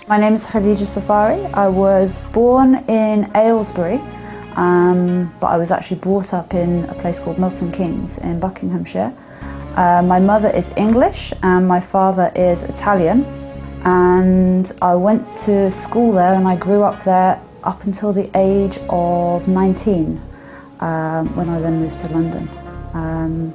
My name is Khadijah Safari. I was born in Aylesbury, but I was actually brought up in a place called Milton Keynes in Buckinghamshire. My mother is English and my father is Italian, and I went to school there and I grew up there up until the age of 19, when I then moved to London.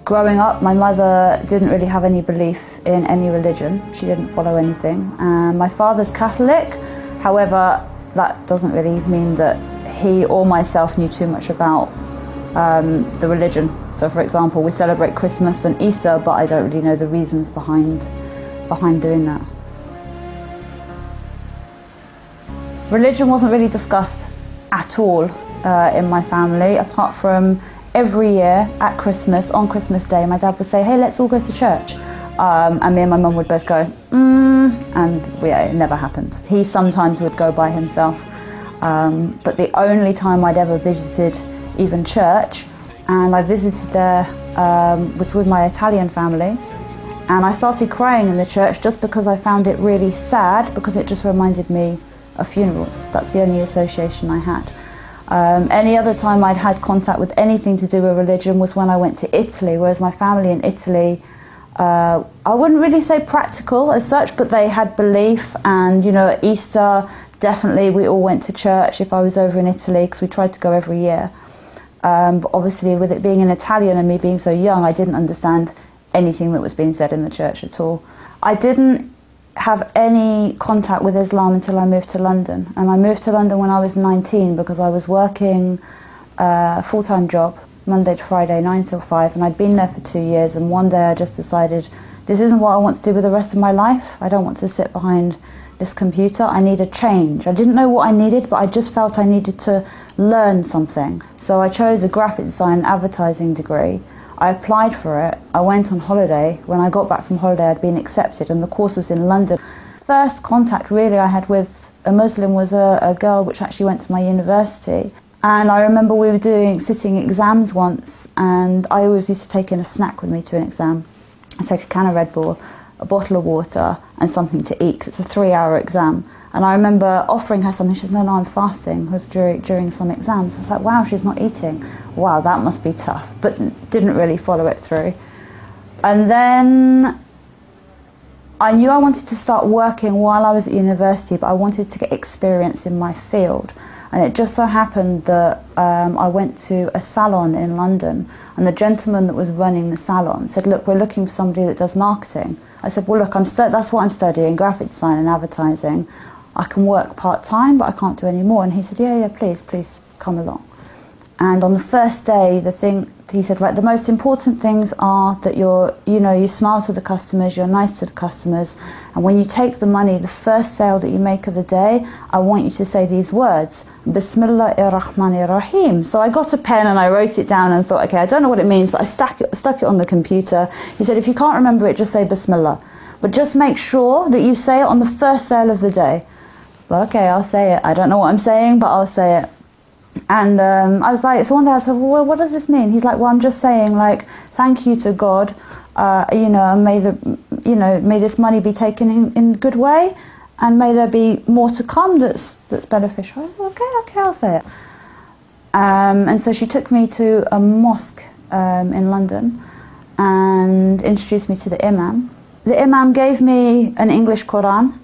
Growing up, my mother didn't really have any belief in any religion. She didn't follow anything. My father's Catholic, however, that doesn't really mean that he or myself knew too much about the religion. So for example, we celebrate Christmas and Easter, but I don't really know the reasons behind doing that. Religion wasn't really discussed at all in my family, apart from every year at Christmas, on Christmas Day, my dad would say, hey, let's all go to church. And me and my mum would both go, and yeah, it never happened. He sometimes would go by himself. But the only time I'd ever visited even church, and I visited there, was with my Italian family. And I started crying in the church just because I found it really sad, because it just reminded me of funerals. That's the only association I had. Any other time I'd had contact with anything to do with religion was when I went to Italy, whereas my family in Italy, I wouldn't really say practical as such, but they had belief, and you know, at Easter, definitely we all went to church if I was over in Italy, because we tried to go every year. But obviously with it being in Italian and me being so young, I didn't understand anything that was being said in the church at all. I didn't have any contact with Islam until I moved to London, and I moved to London when I was 19 because I was working a full-time job Monday to Friday 9 till 5, and I'd been there for 2 years, and one day I just decided this isn't what I want to do with the rest of my life. I don't want to sit behind this computer. I need a change. I didn't know what I needed, but I just felt I needed to learn something. So I chose a graphic design and advertising degree. I applied for it, I went on holiday. When I got back from holiday, I'd been accepted, and the course was in London. First contact really I had with a Muslim was a girl which actually went to my university. And I remember we were sitting exams once, and I always used to take in a snack with me to an exam. I'd take a can of Red Bull, a bottle of water, and something to eat, 'cause it's a 3-hour exam. And I remember offering her something. She said, no, I'm fasting. It was during some exams. I was like, wow, she's not eating. Wow, that must be tough. But didn't really follow it through. And then I knew I wanted to start working while I was at university, but I wanted to get experience in my field. And it just so happened that I went to a salon in London, and the gentleman that was running the salon said, look, we're looking for somebody that does marketing. I said, well, look, that's what I'm studying, graphic design and advertising. I can work part-time, but I can't do any more. And he said, yeah, please come along. And on the first day, he said, right, the most important things are that you smile to the customers, you're nice to the customers, and when you take the money, the first sale that you make of the day, I want you to say these words, Bismillahir-Rahmanir-Rahim. So I got a pen and I wrote it down and thought, okay, I don't know what it means, but I stuck it on the computer. He said, if you can't remember it, just say Bismillah. But just make sure that you say it on the first sale of the day. Well, okay, I'll say it. I don't know what I'm saying, but I'll say it. And I was like, so one day I said, well, what does this mean? He's like, well, I'm just saying, like, thank you to God, and may this money be taken in a good way, and may there be more to come that's beneficial. Okay, I'll say it. And so she took me to a mosque in London and introduced me to the imam. The imam gave me an English Quran.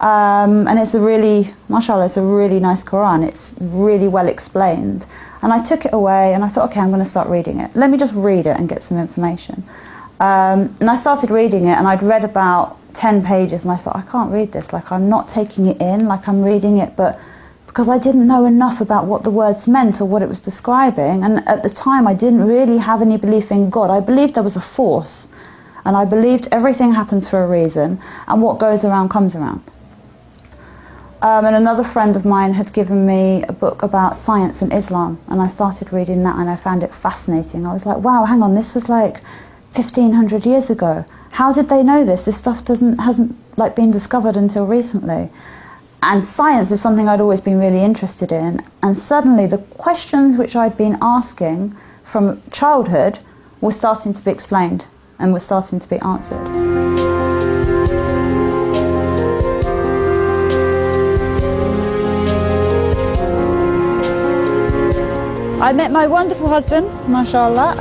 And it's a really, mashallah, it's a really nice Quran. It's really well explained. And I took it away and I thought, okay, I'm going to start reading it. Let me just read it and get some information. And I started reading it, and I'd read about 10 pages and I thought, I can't read this. Like, I'm not taking it in, like I'm reading it, but because I didn't know enough about what the words meant or what it was describing. And at the time, I didn't really have any belief in God. I believed there was a force, and I believed everything happens for a reason, and what goes around comes around. And another friend of mine had given me a book about science and Islam, and I started reading that and I found it fascinating. I was like, wow, hang on, this was like 1500 years ago. How did they know this? This stuff hasn't like been discovered until recently. And science is something I'd always been really interested in, and suddenly the questions which I'd been asking from childhood were starting to be explained and were starting to be answered. I met my wonderful husband, mashallah,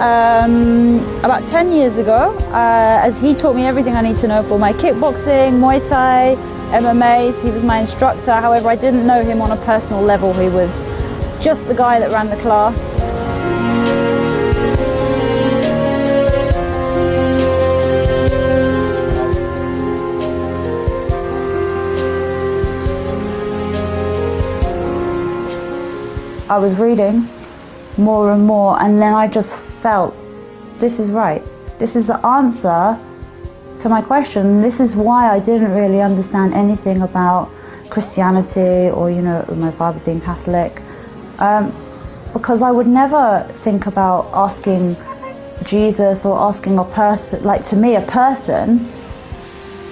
about 10 years ago, as he taught me everything I need to know for my kickboxing, Muay Thai, MMAs. He was my instructor. However, I didn't know him on a personal level. He was just the guy that ran the class. I was reading more and more, and then I just felt, this is right. This is the answer to my question. This is why I didn't really understand anything about Christianity or, you know, my father being Catholic. Because I would never think about asking Jesus or asking a person, like to me, a person,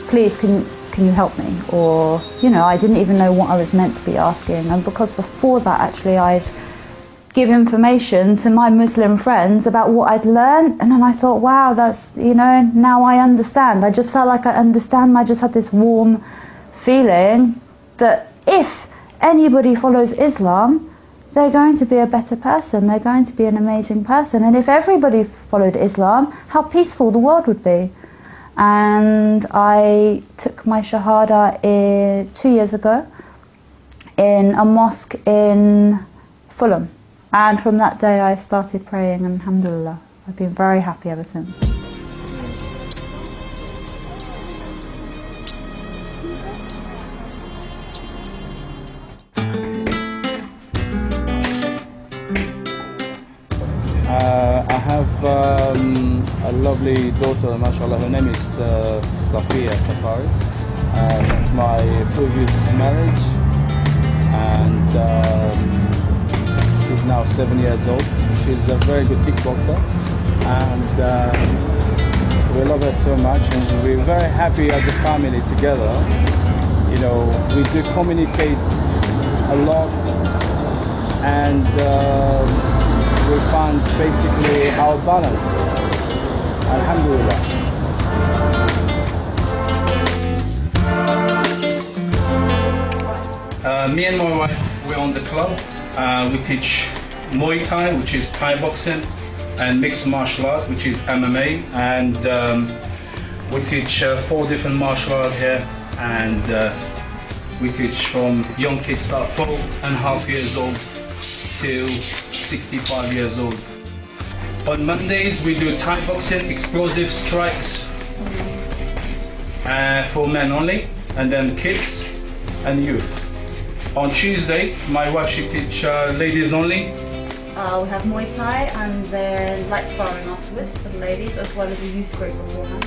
please can you help me? Or, you know, I didn't even know what I was meant to be asking. And because before that, actually, I'd give information to my Muslim friends about what I'd learned, and then I thought, wow, that's, you know, now I understand. I just felt like I understand. I just had this warm feeling that if anybody follows Islam, they're going to be a better person, they're going to be an amazing person. And if everybody followed Islam, how peaceful the world would be. And I took my Shahada 2 years ago in a mosque in Fulham. And from that day I started praying, and alhamdulillah, I've been very happy ever since. I have a lovely daughter, mashallah. Her name is Safari. It's my previous marriage, and she's now 7 years old. She's a very good kickboxer, and we love her so much, and we're very happy as a family together. You know, we do communicate a lot, and we found basically our balance. Alhamdulillah. Me and my wife, we're on the club. We teach Muay Thai, which is Thai boxing, and mixed martial art, which is MMA. And we teach 4 different martial arts here. And we teach from young kids, start 4.5 years old till 65 years old. On Mondays we do Thai boxing, explosive strikes for men only, and then kids and youth. On Tuesday, my wife, she teach ladies only. We have Muay Thai and then light sparring afterwards for the ladies, as well as a youth group beforehand.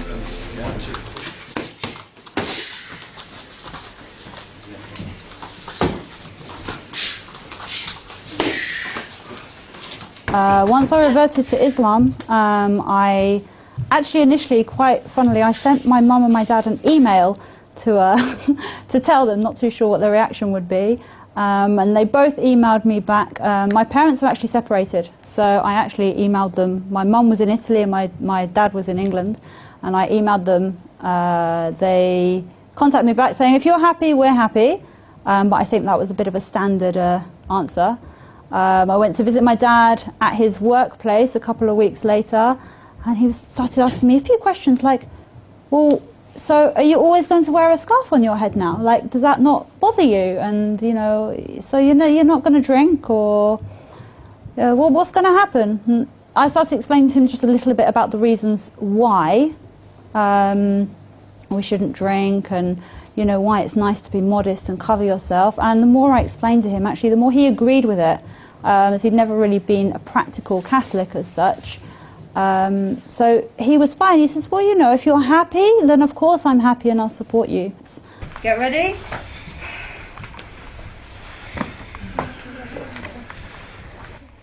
Once I reverted to Islam, I actually initially, quite funnily, I sent my mum and my dad an email to to tell them, not too sure what their reaction would be, and they both emailed me back. My parents are actually separated, so I actually emailed them. My mum was in Italy and my dad was in England, and I emailed them. They contacted me back saying, if you're happy, we're happy, but I think that was a bit of a standard answer. I went to visit my dad at his workplace a couple of weeks later, and he started asking me a few questions like, well, so are you always going to wear a scarf on your head now? Like, does that not bother you? And, you know, so you know you're not going to drink, or well, what's going to happen? And I started explaining to him just a little bit about the reasons why we shouldn't drink, and you know, why it's nice to be modest and cover yourself. And the more I explained to him, actually, the more he agreed with it, as he'd never really been a practical Catholic as such. So he was fine. He says, well, you know, if you're happy, then of course I'm happy and I'll support you. Get ready.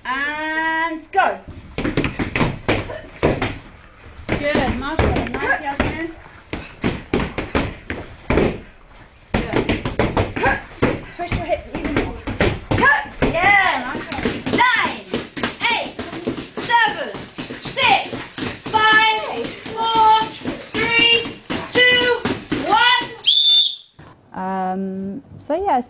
And go. Good, mashallah. Nice, Yasmin. Twist your hips even more. Yeah, nice. 9, 8, 7, 6, 5, 4, 3, 2, 1. So yeah, it's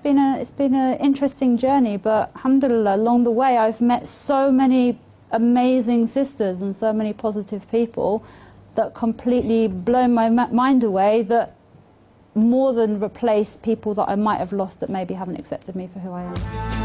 been an interesting journey, but alhamdulillah, along the way I've met so many amazing sisters and so many positive people that completely blow my mind away, that more than replace people that I might have lost that maybe haven't accepted me for who I am.